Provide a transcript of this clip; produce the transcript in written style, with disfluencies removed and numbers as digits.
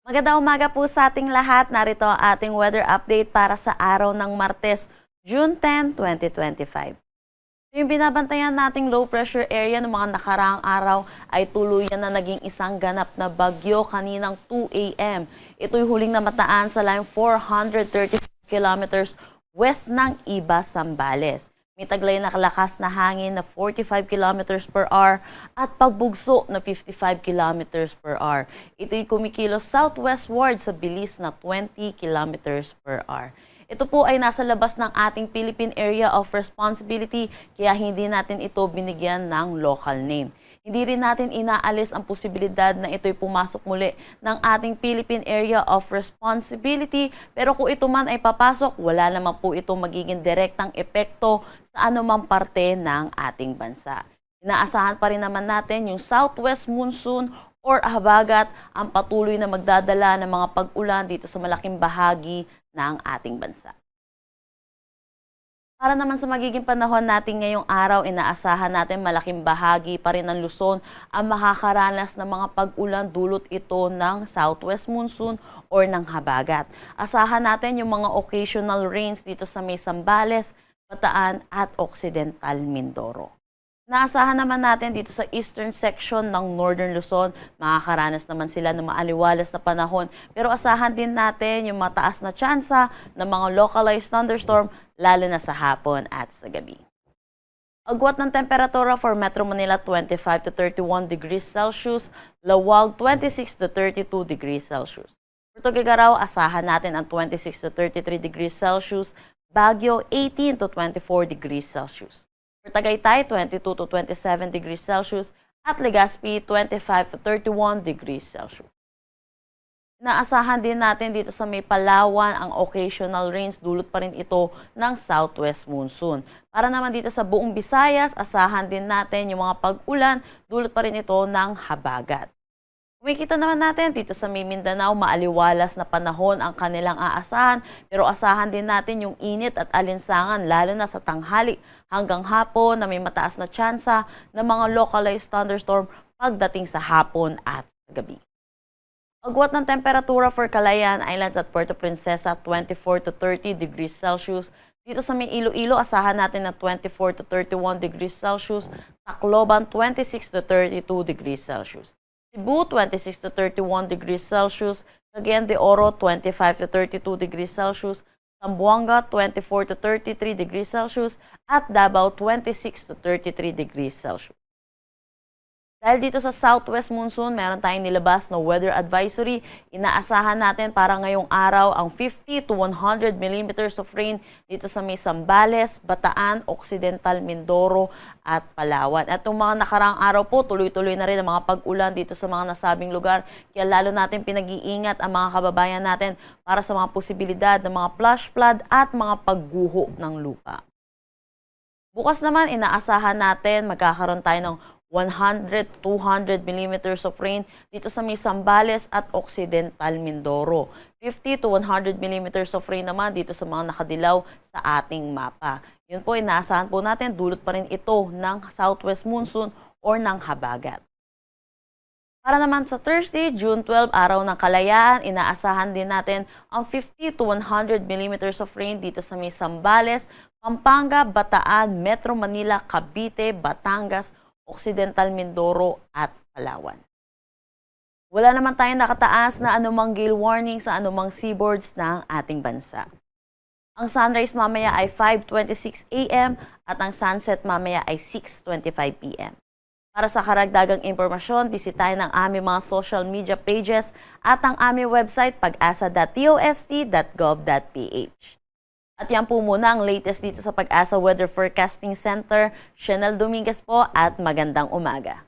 Magandang umaga po sa ating lahat. Narito ang ating weather update para sa araw ng Martes, June 10, 2025. Yung binabantayan nating low pressure area ng mga nakaraang araw ay tuluyan na naging isang ganap na bagyo kaninang 2 a.m. Ito'y huling namataan sa line 435 kilometers west ng Iba, Zambales. May taglay na kalakas na hangin na 45 kilometers per hour at pagbugso na 55 kilometers per hour. Ito'y kumikilos southwestward sa bilis na 20 kilometers per hour. Ito po ay nasa labas ng ating Philippine Area of Responsibility kaya hindi natin ito binigyan ng local name. Hindi rin natin inaalis ang posibilidad na ito'y pumasok muli ng ating Philippine Area of Responsibility, pero kung ito man ay papasok, wala naman po ito magiging direktang epekto sa anumang parte ng ating bansa. Inaasahan pa rin naman natin yung southwest monsoon or habagat ang patuloy na magdadala ng mga pag-ulan dito sa malaking bahagi ng ating bansa. Para naman sa magiging panahon natin ngayong araw, inaasahan natin malaking bahagi pa rin ng Luzon ang makakaranas ng mga pag-ulan dulot ito ng southwest monsoon or ng habagat. Asahan natin yung mga occasional rains dito sa may Zambales, Bataan at Occidental Mindoro. Naasahan naman natin dito sa eastern section ng Northern Luzon, makakaranas naman sila ng maaliwalas na panahon. Pero asahan din natin yung mataas na tsansa ng mga localized thunderstorm, lalo na sa hapon at sa gabi. Agwat ng temperatura for Metro Manila 25 to 31 degrees Celsius, Lawag 26 to 32 degrees Celsius. For Tuguegarao, asahan natin ang 26 to 33 degrees Celsius, Baguio 18 to 24 degrees Celsius. For Tagaytay, 22 to 27 degrees Celsius at Legazpi, 25 to 31 degrees Celsius. Naasahan din natin dito sa may Palawan ang occasional rains, dulot pa rin ito ng southwest monsoon. Para naman dito sa buong Visayas, asahan din natin yung mga pag-ulan, dulot pa rin ito ng habagat. Kumikita naman natin dito sa may Mindanao, maaliwalas na panahon ang kanilang aasahan, pero asahan din natin yung init at alinsangan lalo na sa tanghali hanggang hapon na may mataas na tsansa ng mga localized thunderstorm pagdating sa hapon at gabi. Agwat ng temperatura for Calayan Islands at Puerto Princesa 24 to 30 degrees Celsius. Dito sa may Iloilo, asahan natin na 24 to 31 degrees Celsius. Tacloban 26 to 32 degrees Celsius. Cebu, 26 to 31 degrees Celsius. Cagayan de Oro, 25 to 32 degrees Celsius. Zamboanga, 24 to 33 degrees Celsius. At Davao, 26 to 33 degrees Celsius. Dahil dito sa southwest monsoon, meron tayong nilabas na weather advisory. Inaasahan natin para ngayong araw ang 50 to 100 millimeters of rain dito sa may Zambales, Bataan, Occidental Mindoro at Palawan. At itong mga nakaraang araw po, tuloy-tuloy na rin ang mga pag-ulan dito sa mga nasabing lugar. Kaya lalo natin pinag-iingat ang mga kababayan natin para sa mga posibilidad ng mga flash flood at mga pagguho ng lupa. Bukas naman, inaasahan natin magkakaroon tayo ng 100-200 millimeters of rain dito sa may Zambales at Occidental Mindoro. 50 to 100 millimeters of rain naman dito sa mga nakadilaw sa ating mapa. Yun po, inaasahan po natin, dulot pa rin ito ng southwest monsoon or ng habagat. Para naman sa Thursday, June 12, araw ng Kalayaan, inaasahan din natin ang 50 to 100 millimeters of rain dito sa may Zambales, Pampanga, Bataan, Metro Manila, Cavite, Batangas, Occidental Mindoro at Palawan. Wala naman tayong nakataas na anumang gale warning sa anumang seaboards ng ating bansa. Ang sunrise mamaya ay 5:26 a.m. at ang sunset mamaya ay 6:25 p.m. Para sa karagdagang impormasyon, bisitahin ang aming mga social media pages at ang aming website pag-asa.tost.gov.ph. At yan po muna ang latest dito sa Pag-asa Weather Forecasting Center. Chanel Dominguez po at magandang umaga.